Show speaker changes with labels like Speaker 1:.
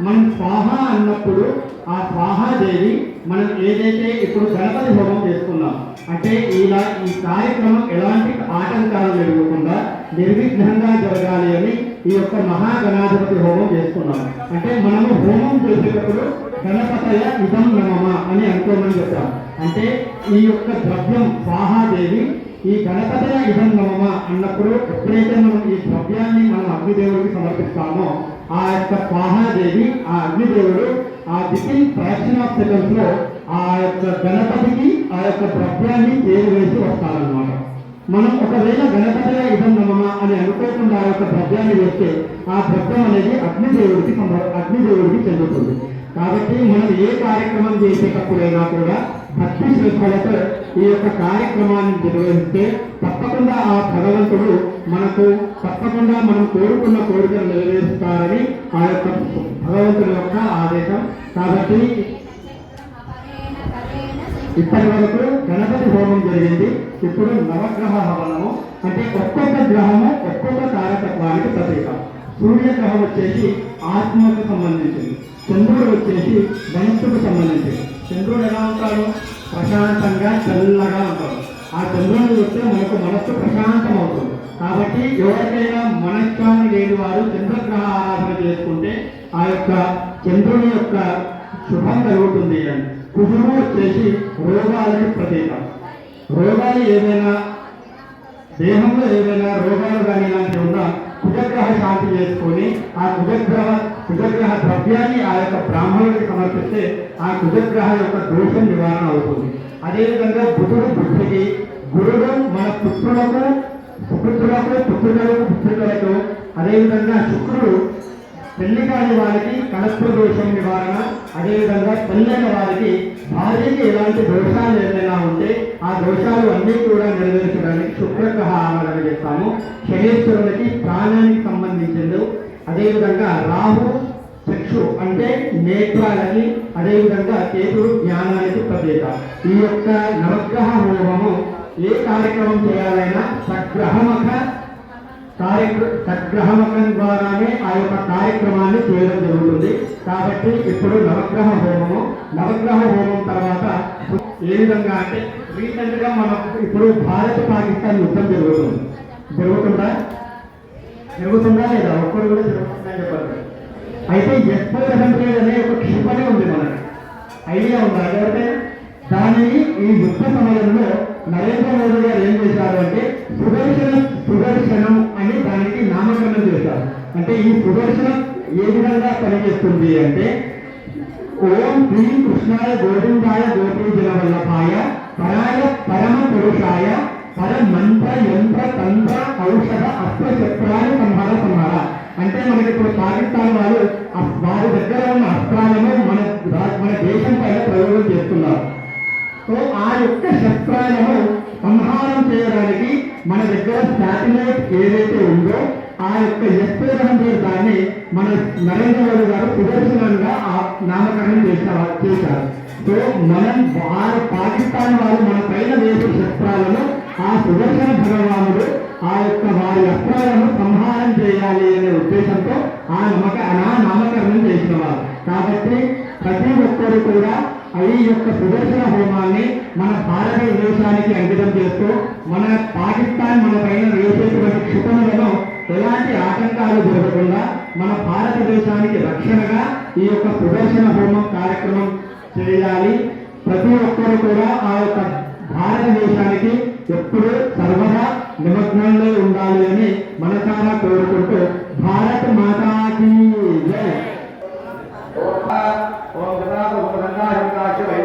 Speaker 1: మనం స్వాహ అన్నప్పుడు ఆ స్వాహాదేవి మనం ఏదైతే ఇప్పుడు గణపతి హోమం చేసుకున్నాం అంటే ఇలా ఈ కార్యక్రమం ఎలాంటి ఆటంకాలు జరగకుండా నిర్విఘ్నంగా జరగాలి అని ఈ యొక్క మహాగణాధిపతి హోమం చేసుకున్నాం. అంటే మనము హోమం చేసేటప్పుడు గణపతయ ఇదం నమః అని అనుకోమని చెప్తాం. అంటే ఈ యొక్క ద్రవ్యం స్వాహాదేవి ఈ గణపతయ ఇదం నమః అన్నప్పుడు ఎప్పుడైతే మనం ఈ ద్రవ్యాన్ని మనం అగ్నిదేవుడికి సమర్పిస్తామో ఆ యొక్క స్వాహాదేవి ఆ అగ్నిదేవుడు ఆ వితిన్ ఫ్రాక్షన్ ఆఫ్ సెకండ్స్ లో ఆ యొక్క గణపతికి ఆ యొక్క ద్రవ్యాన్ని చేరువేసి వస్తారనమాట. మనం ఒకవేళ గణపతయ ఇదం నమః అని అనుకోకుండా ఆ యొక్క ద్రవ్యాన్ని వేస్తే ఆ ద్రవ్యం అనేది అగ్నిదేవుడికి చెందుతుంది. కాబట్టి మనం ఏ కార్యక్రమం చేసేటప్పుడైనా కూడా భక్తి శ్రద్ధలతో ఈ యొక్క కార్యక్రమాన్ని నిర్వహిస్తే తప్పకుండా ఆ భగవంతుడు మనకు తప్పకుండా మనం కోరుకున్న కోరికలు నెరవేరుస్తారని ఆ యొక్క భగవంతుడి యొక్క ఆదేశం. కాబట్టి ఇప్పటి వరకు గణపతి హోమం జరిగింది. ఇప్పుడు నవగ్రహ హవనము అంటే ఒక్కొక్క గ్రహము ఒక్కొక్క కారకత్వానికి ప్రతీక. సూర్యగ్రహం వచ్చేసి ఆత్మకు సంబంధించింది, చంద్రుడు వచ్చేసి మనస్సుకు సంబంధించింది. చంద్రుడు ఎలా ఉంటాడు? ప్రశాంతంగా చల్లగా ఉంటాడు. ఆ చంద్రుడిని వస్తే మనకు మనస్సు ప్రశాంతం అవుతుంది. కాబట్టి ఎవరికైనా మనశ్శాంతి లేని వారు చంద్రగ్రహ ఆరాధన చేసుకుంటే ఆ యొక్క చంద్రుని యొక్క శుభం కలుగుతుంది అని. కుజుడు వచ్చేసి రోగాలకి ప్రతీక. రోగాలు ఏదైనా దేహంలో ఏదైనా రోగాలు కానీ ఇలాంటివి ఉన్నా కుజగ్రహ శాంతి చేసుకొని ఆ కుజగ్రహ ద్రవ్యాన్ని ఆ యొక్క బ్రాహ్మణుడికి సమర్పిస్తే ఆ కుజగ్రహ యొక్క దోషం నివారణ అవుతుంది. అదేవిధంగా బుధుడు బుద్ధికి, గురుడు మన పుత్రులకు పుత్రులకు అదేవిధంగా శుక్రుడు పెళ్లి కాని వారికి కలత్వ దోషం నివారణ, అదేవిధంగా పెళ్ళైన వారికి భార్యకి ఎలాంటి దోషాలు ఏదైనా ఉంటే ఆ దోషాలు అన్నీ కూడా నెరవేర్చడానికి శుక్రగ్రహ ఆరాధన చేస్తాము. శనేశ్వరునికి ప్రాణానికి సంబంధించింది. అదేవిధంగా రాహు చక్షు అంటే నేత్రాలకి, అదేవిధంగా కేతుడు జ్ఞానానికి ప్రత్యేక. ఈ యొక్క నవగ్రహ హోమము ఏ కార్యక్రమం చేయాలైనా సగ్రహమకం ద్వారానే ఆ యొక్క కార్యక్రమాన్ని చేయడం జరుగుతుంది. కాబట్టి ఇప్పుడు నవగ్రహ హోమం తర్వాత ఏ విధంగా అంటే రీసెంట్ గా మనకు ఇప్పుడు భారత్ పాకిస్తాన్ యుద్ధం జరుగుతుందా లేదా? ఒక్కరు కూడా జరుగుతుందని చెప్పారు. అయితే S-400 అనే ఒక క్షిపణి ఉంది, మనకి ఐడియా ఉందా ఎవరికైనా? దానిని ఈ యుద్ధ సమయంలో నరేంద్ర మోదీ గారు ఏం చేశారు అంటే సుదర్శనం అని దానికి నామకరణం చేశారు. అంటే ఈ సుదర్శనం ఏ విధంగా పనిచేస్తుంది అంటే ఓం శ్రీ కృష్ణాయ గోవిందాయ గోపీజన వల్లభాయ పరాయ పరమ పురుషాయ పర మంత్ర యంత్ర తంత్ర ఔషధ అస్త్రశస్త్రాలు సంహార. అంటే మనకి ఇప్పుడు పాకిస్తాన్ వారి దగ్గర ఉన్న అస్త్రాలను మన దేశం పైన ప్రయోగం చేస్తున్నారు. సో ఆ యొక్క శస్త్రాలను సంహారం చేయడానికి మన దగ్గర శాటిలైట్ ఏదైతే ఉందో ఆ యొక్క S-400 దాన్ని మన నరేంద్ర మోదీ గారు సుదర్శనంగా నామకరణం చేశారు. సో మనం పాకిస్తాన్ వారు మన పైన వేసే శస్త్రాలను ఆ సుదర్శన భగవానుడు ఆ యొక్క వారి అస్త్రాలను సంహారం చేయాలి అనే ఉద్దేశంతో ఆ నామకరణం చేసిన వారు. కాబట్టి ప్రతి ఒక్కరు కూడా ఈ యొక్క సుదర్శన హోమాన్ని మన భారతదేశానికి అంకితం చేస్తూ మన పాకిస్తాన్ మన పైన వేసేటువంటి క్షిపణులను ఎలాంటి ఆటంకాలు జరగకుండా మన భారతదేశానికి రక్షణగా ఈ యొక్క సుదర్శన హోమం కార్యక్రమం చేయాలి. ప్రతి ఒక్కరు కూడా ఆ యొక్క భారతదేశానికి ఎప్పుడూ సర్వదా నిమగ్నంలో ఉండాలి అని మనసారా కోరుకుంటూ భారత్ మాతాకి జై.
Speaker 2: ఓం